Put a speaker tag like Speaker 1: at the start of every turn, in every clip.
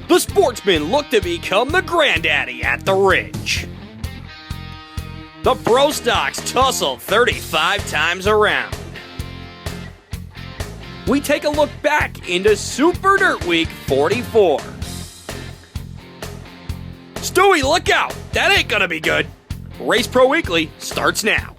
Speaker 1: The sportsmen look to become the granddaddy at the Ridge. The Pro Stocks tussle 35 times around. We take a look back into Super Dirt Week 44. Stewie, look out! That ain't gonna be good. Race Pro Weekly starts now.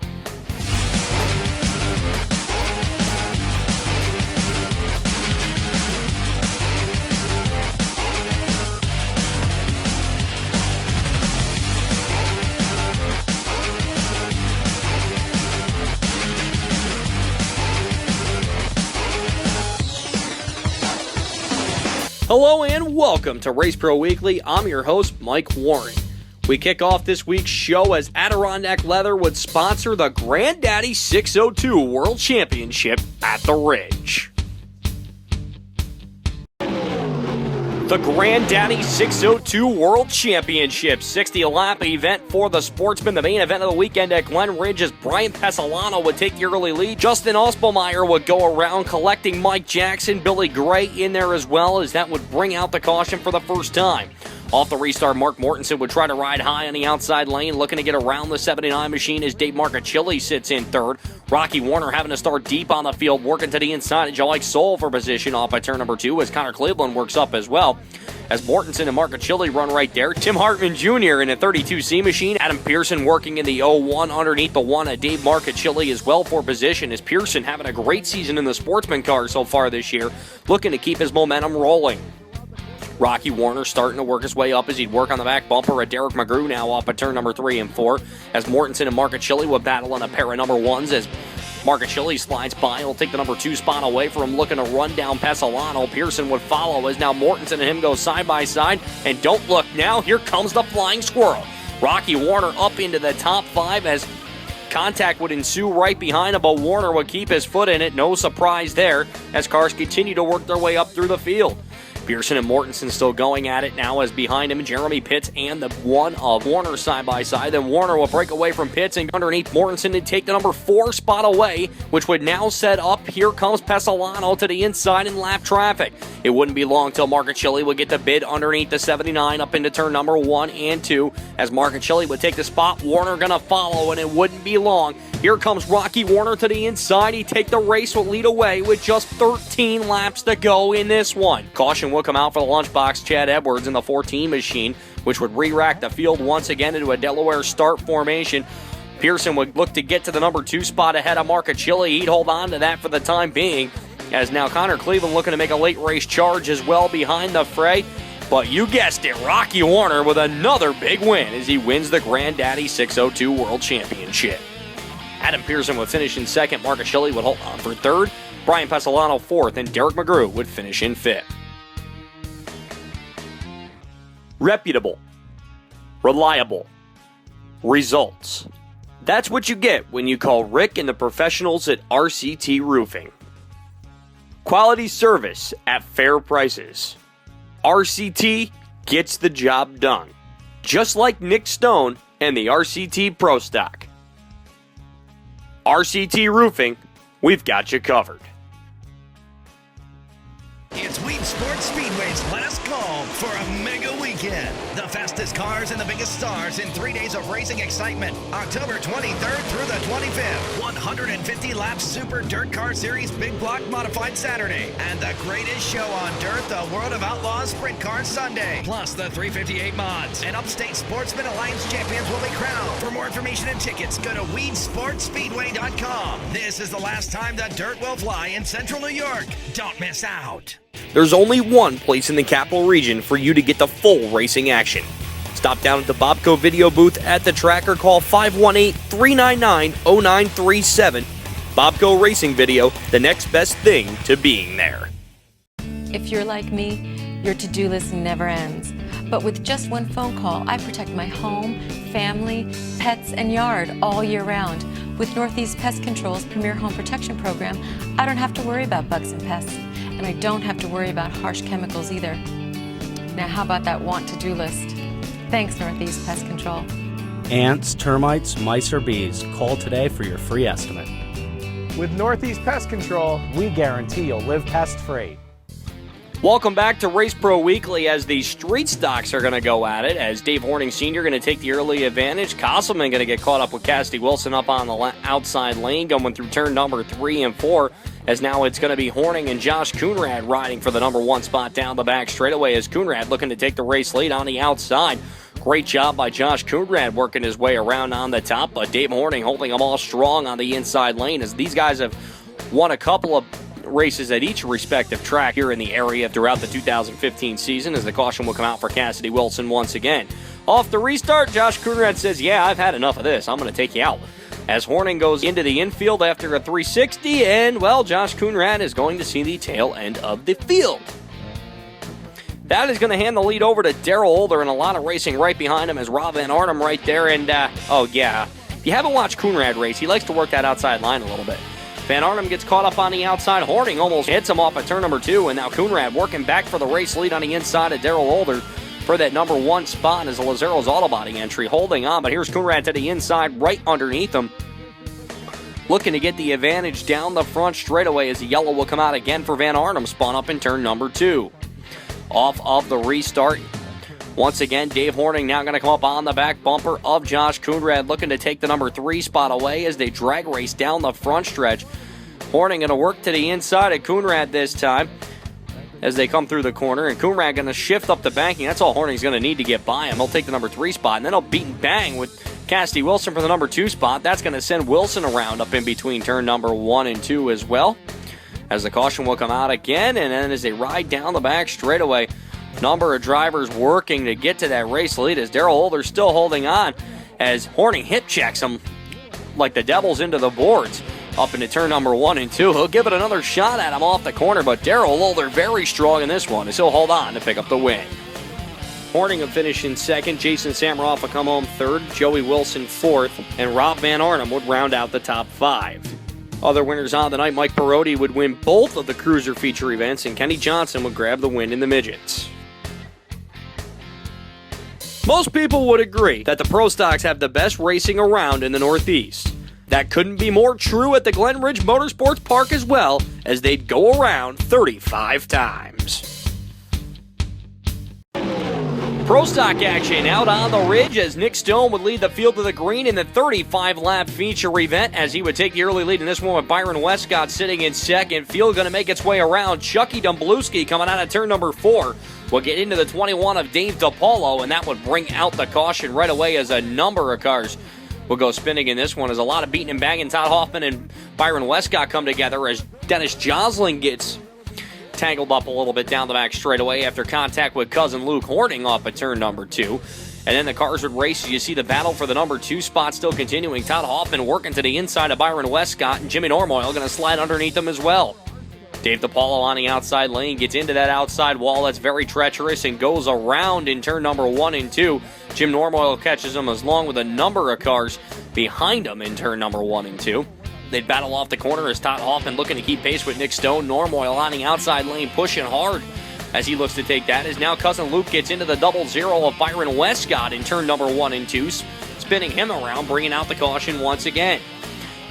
Speaker 1: Hello and welcome to Race Pro Weekly. I'm your host, Mike Warren. We kick off this week's show as Adirondack Leather would sponsor the Granddaddy 602 World Championship at the Ridge. The Granddaddy 602 World Championship, 60-lap event for the sportsman. The main event of the weekend at Glen Ridge as Brian Pesolano would take the early lead. Justin Ospelmeyer would go around collecting Mike Jackson, Billy Gray in there as well, as that would bring out the caution for the first time. Off the restart, Mark Mortensen would try to ride high on the outside lane, looking to get around the 79 machine as Dave Marcachilli sits in third. Rocky Warner having to start deep on the field, working to the inside of Jalike Soul for position off by turn number 2 as Connor Cleveland works up as well. As Mortensen and Marcachilli run right there. Tim Hartman Jr. in a 32C machine. Adam Pearson working in the 01 underneath the 1 at Dave Marcachilli as well for position, as Pearson having a great season in the sportsman car so far this year, looking to keep his momentum rolling. Rocky Warner starting to work his way up as he'd work on the back bumper at Derek McGrew now off at turn number 3 and 4. As Mortensen and Marcachilli would battle on a pair of number 1s as Marcachilli slides by. He'll take the number 2 spot away from him, looking to run down Pesolano. Pearson would follow as now Mortensen and him go side by side. And don't look now, here comes the flying squirrel. Rocky Warner up into the top 5 as contact would ensue right behind him, but Warner would keep his foot in it. No surprise there as cars continue to work their way up through the field. Pearson and Mortensen still going at it now as behind him Jeremy Pitts and the 1 of Warner side by side. Then Warner will break away from Pitts and underneath Mortensen to take the number 4 spot away, which would now set up. Here comes Pesolano to the inside in lap traffic. It wouldn't be long till Marcachilli would get the bid underneath the 79 up into turn number 1 and 2 as Marcachilli would take the spot. Warner gonna follow and it wouldn't be long. Here comes Rocky Warner to the inside. He'd take the race, will lead away with just 13 laps to go in this one. Caution will come out for the lunchbox Chad Edwards in the 14 machine, which would re-rack the field once again into a Delaware start formation. Pearson would look to get to the number 2 spot ahead of Marcachilli. He'd hold on to that for the time being, as now Connor Cleveland looking to make a late race charge as well behind the fray. But you guessed it, Rocky Warner with another big win as he wins the Granddaddy 602 World Championship. Adam Pearson would finish in second. Marcachilli would hold on for third. Brian Pesolano fourth, and Derek McGrew would finish in fifth. Reputable. Reliable. Results. That's what you get when you call Rick and the professionals at RCT Roofing. Quality service at fair prices. RCT gets the job done. Just like Nick Stone and the RCT Pro Stock. RCT Roofing, we've got you covered.
Speaker 2: It's Weed Sports Speedway's last call for a mega weekend. The fastest cars and the biggest stars in 3 days of racing excitement. October 23rd through the 25th. 150 lap Super Dirt Car Series Big Block Modified Saturday. And the greatest show on dirt, the World of Outlaws Sprint Car Sunday. Plus the 358 mods. And Upstate Sportsman Alliance champions will be crowned. For more information and tickets, go to weedsportspeedway.com. This is the last time the dirt will fly in Central New York. Don't miss out.
Speaker 1: There's only one place in the capital region for you to get the full racing action. Stop down at the Bobco video booth at the track or call 518-399-0937. Bobco Racing Video, the next best thing to being there.
Speaker 3: If you're like me, your to-do list never ends. But with just one phone call, I protect my home, family, pets, and yard all year round. With Northeast Pest Control's Premier Home Protection Program, I don't have to worry about bugs and pests. And I don't have to worry about harsh chemicals either. Now how about that want to-do list? Thanks, Northeast Pest Control.
Speaker 4: Ants, termites, mice, or bees, call today for your free estimate.
Speaker 5: With Northeast Pest Control, we guarantee you'll live pest-free.
Speaker 1: Welcome back to Race Pro Weekly as the street stocks are going to go at it. As Dave Horning Sr. going to take the early advantage. Castleman going to get caught up with Cassidy Wilson up on the outside lane going through turn number 3 and 4. As now it's going to be Horning and Josh Coonrad riding for the number 1 spot down the back straightaway as Coonrad looking to take the race lead on the outside. Great job by Josh Coonrad working his way around on the top, but Dave Horning holding them all strong on the inside lane as these guys have won a couple of races at each respective track here in the area throughout the 2015 season as the caution will come out for Cassidy Wilson once again. Off the restart, Josh Coonrad says, yeah, I've had enough of this. I'm going to take you out. As Horning goes into the infield after a 360, and, well, Josh Coonrad is going to see the tail end of the field. That is going to hand the lead over to Darrell Older and a lot of racing right behind him as Rob Van Arnhem right there. And, oh, yeah, if you haven't watched Coonrad race, he likes to work that outside line a little bit. Van Arnhem gets caught up on the outside. Horning almost hits him off at turn number 2, and now Coonrad working back for the race lead on the inside of Darrell Older for that number 1 spot as a Lazaro's Auto Body entry holding on. But here's Coonrad to the inside right underneath him, looking to get the advantage down the front straightaway as the yellow will come out again for Van Arnhem, spun up in turn number 2. Off of the restart, once again, Dave Horning now going to come up on the back bumper of Josh Coonrad, looking to take the number 3 spot away as they drag race down the front stretch. Horning going to work to the inside of Coonrad this time as they come through the corner, and Coonrad going to shift up the banking. That's all Horning's going to need to get by him. He'll take the number 3 spot, and then he'll beat and bang with Cassidy Wilson for the number 2 spot. That's going to send Wilson around up in between turn number 1 and 2 as well, as the caution will come out again, and then as they ride down the back straightaway, number of drivers working to get to that race lead as Darrell Older still holding on as Horning hip checks him like the devil's into the boards up into turn number 1 and 2. He'll give it another shot at him off the corner, but Darrell Older very strong in this one as he'll hold on to pick up the win. Horning will finish in second, Jason Samaroff will come home third, Joey Wilson fourth, and Rob Van Arnhem would round out the top 5. Other winners on the night, Mike Perotti would win both of the cruiser feature events, and Kenny Johnson would grab the win in the midgets. Most people would agree that the Pro Stocks have the best racing around in the Northeast. That couldn't be more true at the Glen Ridge Motorsports Park as well, as they'd go around 35 times. Pro Stock action out on the ridge as Nick Stone would lead the field to the green in the 35-lap feature event as he would take the early lead in this one with Byron Westcott sitting in second. Field going to make its way around. Chucky Domblewski coming out of turn number 4 will get into the 21 of Dave DiPaolo, and that would bring out the caution right away as a number of cars will go spinning in this one as a lot of beating and banging. Todd Hoffman and Byron Westcott come together as Dennis Josling gets tangled up a little bit down the back straightaway after contact with cousin Luke Horning off at turn number 2. And then the cars would race. You see the battle for the number 2 spot still continuing. Todd Hoffman working to the inside of Byron Westcott, and Jimmy Normoyle going to slide underneath him as well. Dave DiPaolo on the outside lane gets into that outside wall that's very treacherous and goes around in turn number 1 and 2. Jim Normoyle catches him along with a number of cars behind him in turn number 1 and 2. They'd battle off the corner as Todd Hoffman looking to keep pace with Nick Stone. Normoyle on the outside lane pushing hard as he looks to take that. As now cousin Luke gets into the 0-0 of Byron Westcott in turn number 1 and 2, spinning him around, bringing out the caution once again.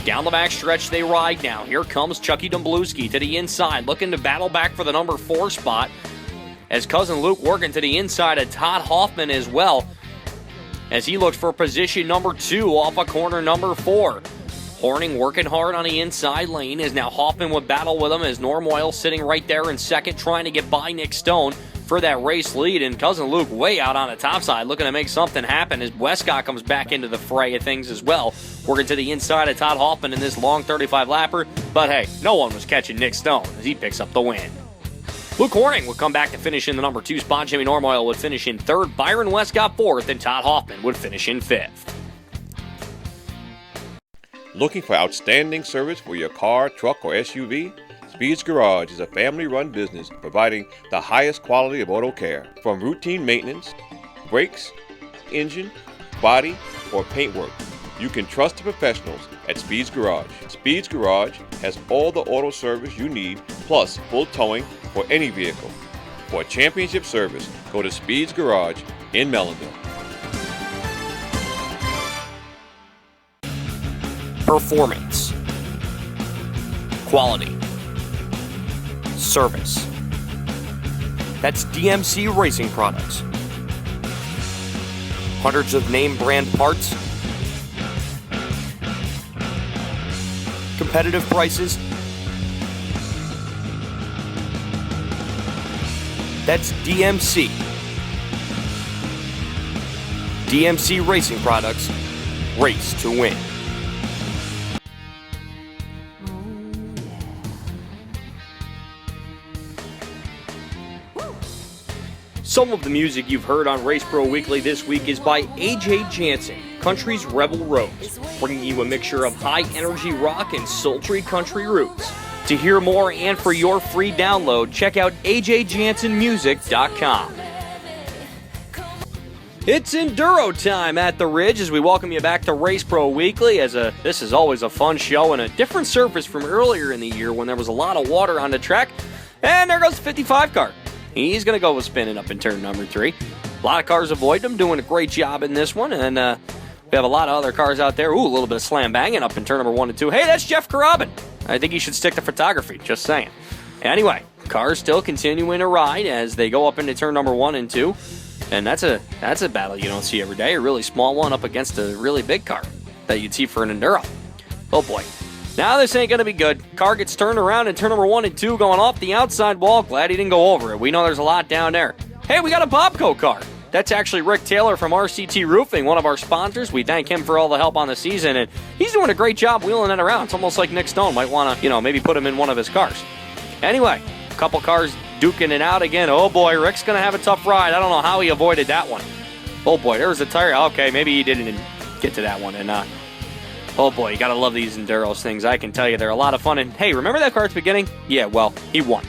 Speaker 1: Down the back stretch they ride now. Here comes Chucky Domblewski to the inside, looking to battle back for the number 4 spot as cousin Luke working to the inside of Todd Hoffman as well as he looks for position number 2 off of corner number 4. Horning working hard on the inside lane as now Hoffman would battle with him as Normoyle sitting right there in second trying to get by Nick Stone for that race lead, and cousin Luke way out on the top side looking to make something happen as Westcott comes back into the fray of things as well, working to the inside of Todd Hoffman in this long 35-lapper, but hey, no one was catching Nick Stone as he picks up the win. Luke Horning would come back to finish in the number 2 spot. Jimmy Normoyle would finish in 3rd, Byron Westcott 4th, and Todd Hoffman would finish in 5th.
Speaker 5: Looking for outstanding service for your car, truck, or SUV? Speed's Garage is a family-run business providing the highest quality of auto care. From routine maintenance, brakes, engine, body, or paint work, you can trust the professionals at Speed's Garage. Speed's Garage has all the auto service you need, plus full towing for any vehicle. For a championship service, go to Speed's Garage in Mellonville.
Speaker 1: Performance, quality, service. That's DMC Racing Products. Hundreds of name brand parts, competitive prices. That's DMC. DMC Racing Products. Race to win. Some of the music you've heard on Race Pro Weekly this week is by AJ Jansen, Country's Rebel Rose, bringing you a mixture of high-energy rock and sultry country roots. To hear more and for your free download, check out ajjansenmusic.com. It's Enduro time at the Ridge as we welcome you back to Race Pro Weekly. This is always a fun show and a different surface from earlier in the year when there was a lot of water on the track. And there goes the 55 car. He's going to go with spinning up in turn number 3. A lot of cars avoid him, doing a great job in this one. And we have a lot of other cars out there. Ooh, a little bit of slam banging up in turn number 1 and 2. Hey, that's Jeff Carabin. I think he should stick to photography, just saying. Anyway, cars still continuing to ride as they go up into turn number 1 and 2. And that's a battle you don't see every day. A really small one up against a really big car that you'd see for an Enduro. Oh boy. Now this ain't going to be good. Car gets turned around in turn number 1 and 2 going off the outside wall. Glad he didn't go over it. We know there's a lot down there. Hey, we got a Bobco car. That's actually Rick Taylor from RCT Roofing, one of our sponsors. We thank him for all the help on the season, and he's doing a great job wheeling it around. It's almost like Nick Stone might want to, maybe put him in one of his cars. Anyway, a couple cars duking it out again. Oh boy, Rick's going to have a tough ride. I don't know how he avoided that one. Oh boy, there was a tire. Okay, maybe he didn't get to that one, and oh boy, you gotta love these Enduros things. I can tell you they're a lot of fun. And hey, remember that car at the beginning? Yeah, well, he won.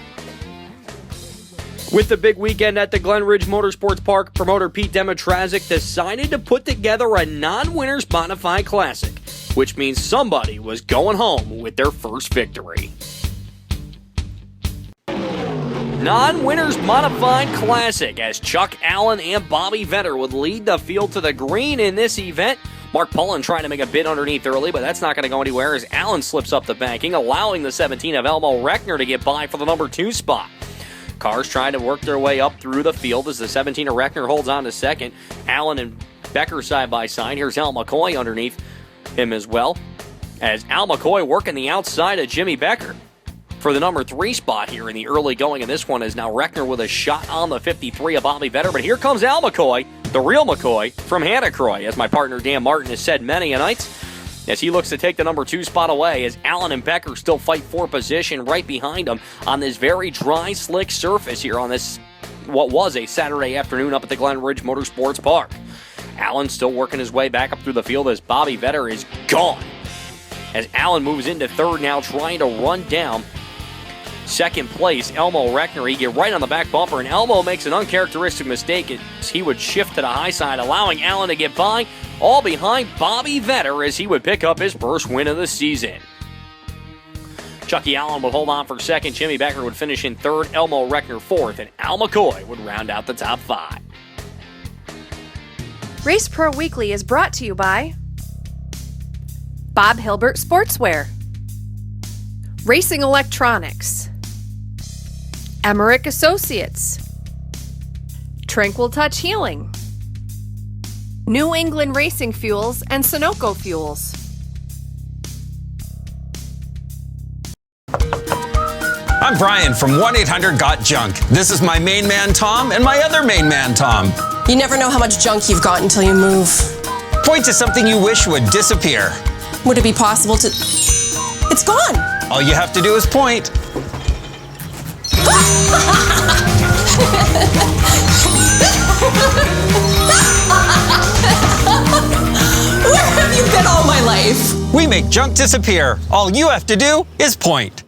Speaker 1: With the big weekend at the Glen Ridge Motorsports Park, promoter Pete Demitrazic decided to put together a non-winners modified classic, which means somebody was going home with their first victory. Non-winners modified classic as Chuck Allen and Bobby Vetter would lead the field to the green in this event. Mark Pullen trying to make a bid underneath early, but that's not going to go anywhere as Allen slips up the banking, allowing the 17 of Elmo Reckner to get by for the number 2 spot. Cars trying to work their way up through the field as the 17 of Reckner holds on to second. Allen and Becker side by side. Here's Al McCoy underneath him as well, as Al McCoy working the outside of Jimmy Becker for the number 3 spot here in the early going of this one, is now Reckner with a shot on the 53 of Bobby Vetter. But here comes Al McCoy, the real McCoy from Hannacroy, as my partner Dan Martin has said many a night, as he looks to take the number 2 spot away, as Allen and Becker still fight for position right behind him on this very dry, slick surface here on this, what was a Saturday afternoon up at the Glen Ridge Motorsports Park. Allen still working his way back up through the field as Bobby Vetter is gone. As Allen moves into third now, trying to run down second place, Elmo Reckner. He get right on the back bumper, and Elmo makes an uncharacteristic mistake as he would shift to the high side, allowing Allen to get by, all behind Bobby Vetter as he would pick up his first win of the season. Chucky Allen would hold on for second, Jimmy Becker would finish in third, Elmo Reckner fourth, and Al McCoy would round out the top 5.
Speaker 6: Race Pro Weekly is brought to you by Bob Hilbert Sportswear, Racing Electronics, Emmerich Associates, Tranquil Touch Healing, New England Racing Fuels, and Sunoco Fuels.
Speaker 7: I'm Brian from 1-800-GOT-JUNK. This is my main man Tom and my other main man Tom.
Speaker 8: You never know how much junk you've got until you move.
Speaker 7: Point to something you wish would disappear.
Speaker 8: Would it be possible to... It's gone!
Speaker 7: All you have to do is point.
Speaker 8: Where have you been all my life?
Speaker 7: We make junk disappear. All you have to do is point.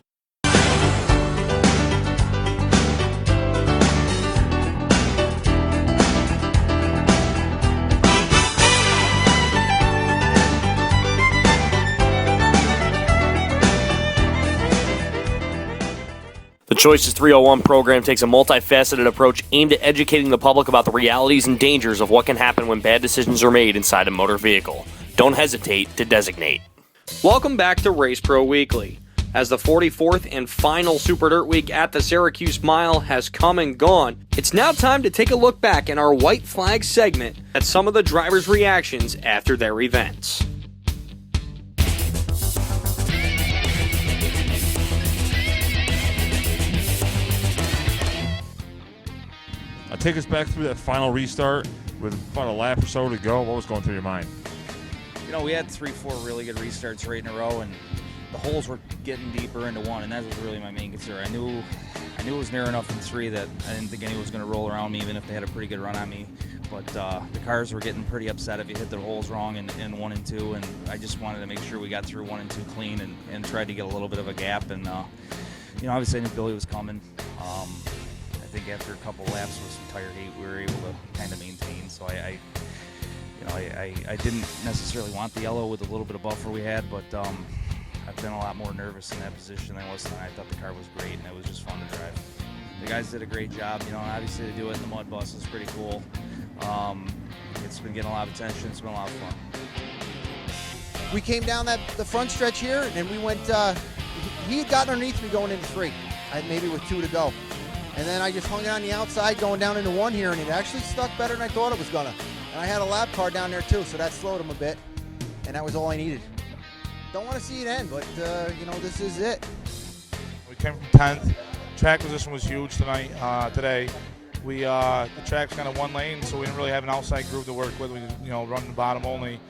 Speaker 1: The Choices 301 program takes a multifaceted approach aimed at educating the public about the realities and dangers of what can happen when bad decisions are made inside a motor vehicle. Don't hesitate to designate. Welcome back to Race Pro Weekly. As the 44th and final Super Dirt Week at the Syracuse Mile has come and gone, it's now time to take a look back in our White Flag segment at some of the drivers' reactions after their events.
Speaker 9: I'll take us back through that final restart with about a lap or so to go. What was going through your mind?
Speaker 10: You know, we had 3-4 really good restarts right in a row, and the holes were getting deeper into one, and that was really my main concern. I knew it was near enough in 3 that I didn't think anyone was going to roll around me, even if they had a pretty good run on me. But the cars were getting pretty upset if you hit the holes wrong in 1 and 2, and I just wanted to make sure we got through 1 and 2 clean and tried to get a little bit of a gap. And you know, obviously I knew Billy was coming. I think after a couple laps with some tire heat, we were able to kind of maintain. So I didn't necessarily want the yellow with a little bit of buffer we had, but I've been a lot more nervous in that position than I was tonight. I thought the car was great, and it was just fun to drive. The guys did a great job. You know, obviously to do it in the mud bus is pretty cool. It's been getting a lot of attention. It's been a lot of fun.
Speaker 11: We came down the front stretch here, and we went. He had gotten underneath me going into 3, maybe with 2 to go. And then I just hung it on the outside going down into 1 here, and it actually stuck better than I thought it was gonna. And I had a lap car down there too, so that slowed him a bit, and that was all I needed. Don't want to see it end, but you know, this is it.
Speaker 12: We came from 10th. Track position was huge today. The track's kind of 1 lane, so we didn't really have an outside groove to work with. We, you know, run the bottom only.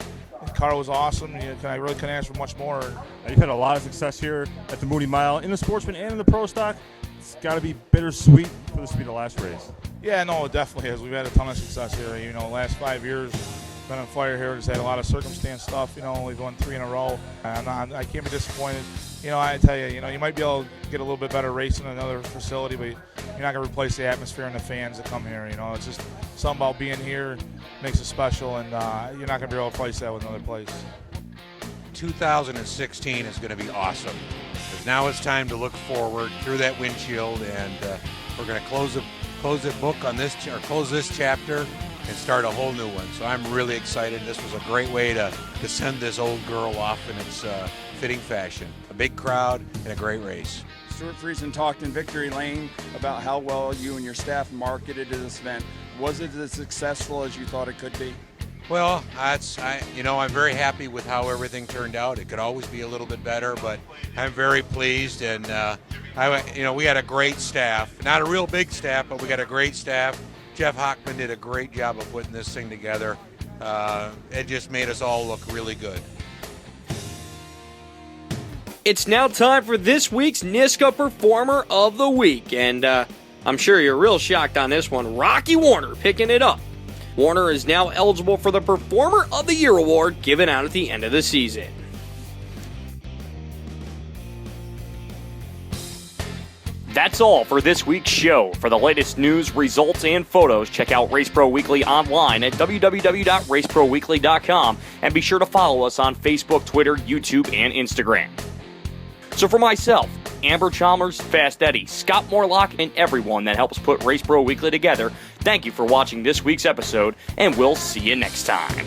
Speaker 12: The car was awesome. I really couldn't ask for much more.
Speaker 9: You've had a lot of success here at the Moody Mile in the Sportsman and in the Pro Stock. It's got to be bittersweet for this to be the last race.
Speaker 12: Yeah, no, it definitely is. We've had a ton of success here. You know, the last 5 years, been on fire here. Just had a lot of circumstance stuff. You know, we've won 3 in a row. I can't be disappointed. You know, I tell you, you know, you might be able to get a little bit better racing in another facility, but you're not going to replace the atmosphere and the fans that come here. You know, it's just something about being here makes it special, and you're not going to be able to replace that with another place.
Speaker 13: 2016 is going to be awesome, because now it's time to look forward through that windshield, and we're going to close the book on this, or close this chapter and start a whole new one. So I'm really excited. This was a great way to send this old girl off in its fitting fashion. A big crowd and a great race.
Speaker 14: Stuart Friesen talked in Victory Lane about how well you and your staff marketed this event. Was it as successful as you thought it could be?
Speaker 13: Well, I'm very happy with how everything turned out. It could always be a little bit better, but I'm very pleased. And we had a great staff. Not a real big staff, but we got a great staff. Jeff Hockman did a great job of putting this thing together. It just made us all look really good.
Speaker 1: It's now time for this week's NISCA Performer of the Week, and I'm sure you're real shocked on this one. Rocky Warner picking it up. Warner is now eligible for the Performer of the Year award given out at the end of the season. That's all for this week's show. For the latest news, results, and photos, check out Race Pro Weekly online at www.raceproweekly.com, and be sure to follow us on Facebook, Twitter, YouTube, and Instagram. So for myself, Amber Chalmers, Fast Eddie, Scott Morlock, and everyone that helps put Race Pro Weekly together, thank you for watching this week's episode, and we'll see you next time.